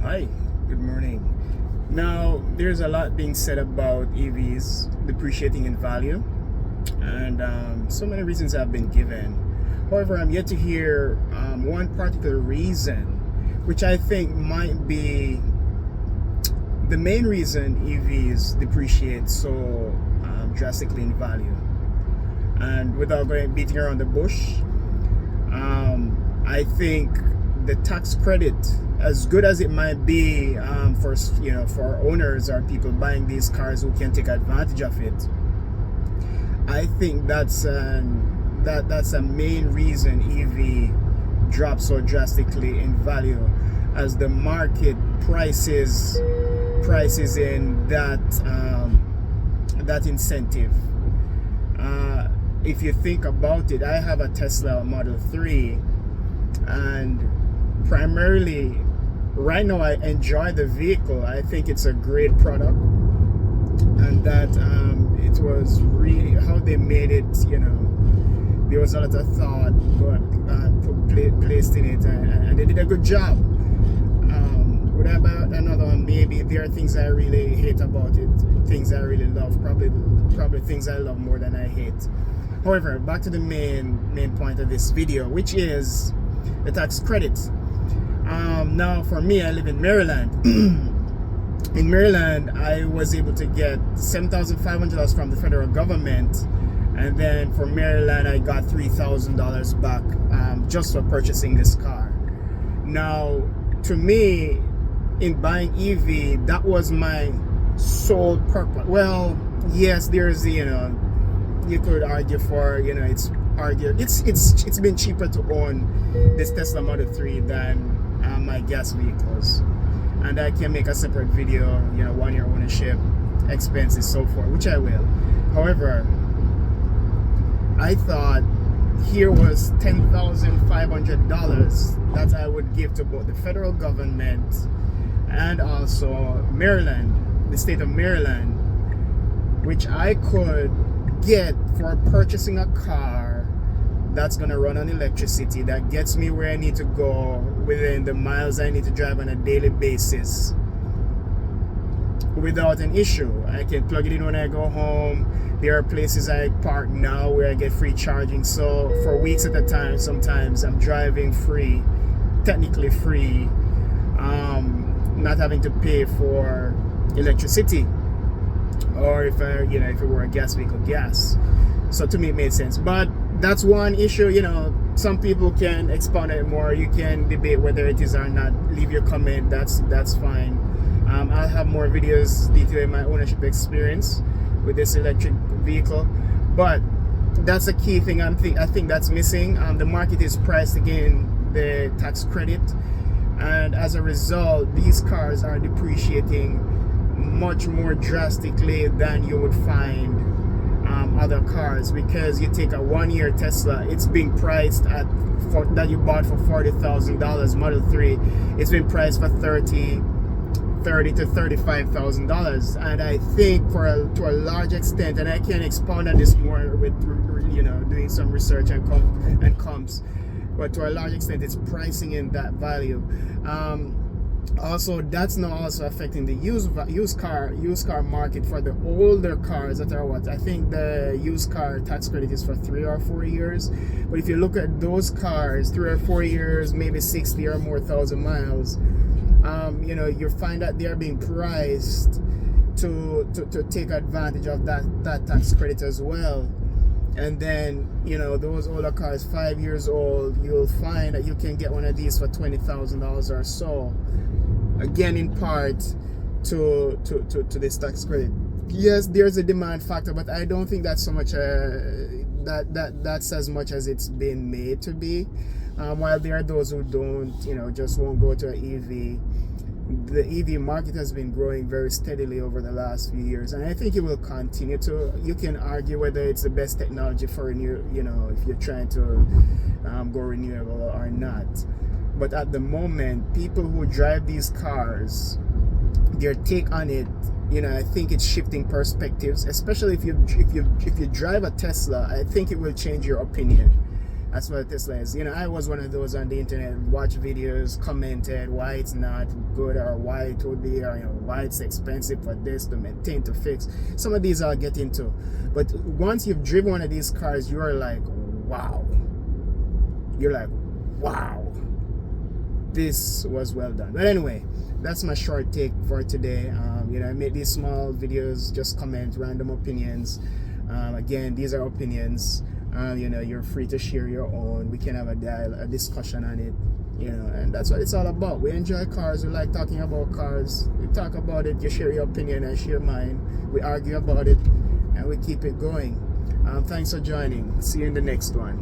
Hi, good morning. Now, there's a lot being said about EVs depreciating in value, and so many reasons have been given. However, I'm yet to hear one particular reason, which I think might be the main reason EVs depreciate so drastically in value. And without beating around the bush, I think the tax credit, as good as it might be for owners or people buying these cars who can take advantage of it, I think that's a main reason EV drops so drastically in value, as the market prices in that incentive. If you think about it, I have a Tesla Model 3, and primarily right now I enjoy the vehicle. I think it's a great product, and that it was really how they made it. There was a lot of thought placed in it, and they did a good job. Would I buy another one? Maybe. There are things I really hate about it, things I really love, probably things I love more than I hate. However, back to the main point of this video, which is the tax credit. Now, for me, I live in Maryland. In Maryland, I was able to get $7,500 from the federal government, and then for Maryland, I got $3,000 back just for purchasing this car. Now, to me, in buying EV, that was my sole purpose. Well, yes, there's you could argue for it's been cheaper to own this Tesla Model 3 than my gas vehicles, and I can make a separate video, 1 year ownership, expenses, so forth, which I will. However, I thought here was $10,500 that I would give to both the federal government and also Maryland, the state of Maryland, which I could get for purchasing a car that's gonna run on electricity, that gets me where I need to go within the miles I need to drive on a daily basis without an issue. I can plug it in when I go home. There are places I park now where I get free charging, so for weeks at a time, sometimes I'm driving free, technically free, not having to pay for electricity, or if it were a gas vehicle, gas. So to me it made sense. But that's one issue. Some people can expound it more. You can debate whether it is or not. Leave your comment. That's fine. I'll have more videos detailing my ownership experience with this electric vehicle. But that's a key thing I think that's missing. The market is priced again the tax credit, and as a result, these cars are depreciating much more drastically than you would find other cars, because you take a 1 year Tesla, it's being priced that you bought for $40,000 Model 3, it's been priced for $30,000 to $35,000, and I think to a large extent, and I can expound on this more with doing some research and comps, but to a large extent it's pricing in that value. Also, that's now also affecting the used car market for the older cars that are I think the used car tax credit is for 3 or 4 years. But if you look at those cars, 3 or 4 years, maybe 60 or more thousand miles, you find that they are being priced to take advantage of that tax credit as well. And then those older cars, 5 years old, you'll find that you can get one of these for $20,000 or so. Again, in part to this tax credit. Yes, there's a demand factor, but I don't think that's so much that's as much as it's been made to be. While there are those who don't, just won't go to an EV. The EV market has been growing very steadily over the last few years, and I think it will continue to. You can argue whether it's the best technology for if you're trying to go renewable or not. But at the moment, people who drive these cars, their take on it, I think it's shifting perspectives. Especially if you drive a Tesla, I think it will change your opinion. That's what Tesla is. You know, I was one of those on the internet, watch videos, commented why it's not good or why it would be, or you know, why it's expensive for this to maintain, to fix. Some of these I'll get into. But once you've driven one of these cars, you're like, wow. You're like, wow. This was well done. But anyway, that's my short take for today. You know, I make these small videos, just comment random opinions. Again, these are opinions. You know, you're free to share your own. We can have a discussion on it. You know, and that's what it's all about. We enjoy cars. We like talking about cars. We talk about it. You share your opinion, I share mine. We argue about it, and we keep it going. Thanks for joining. See you in the next one.